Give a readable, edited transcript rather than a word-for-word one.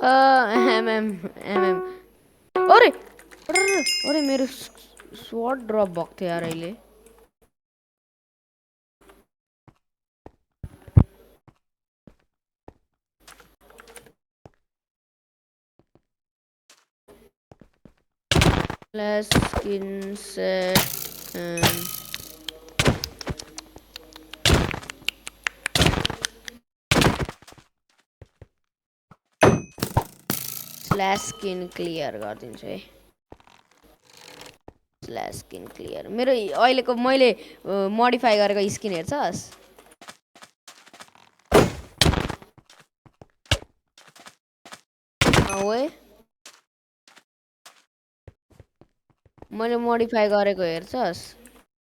MM अरे अरे अरे मेरो स्वord ड्रप भएको थियो यार अहिले Less skin set slash skin clear गरिदिन्छु है स्ल्यास स्किन क्लियर मेरो अहिलेको मैले मोडिफाई गरेको स्किन हेर्छस् ओए मैले मोडिफाई गरेको हेर्छस्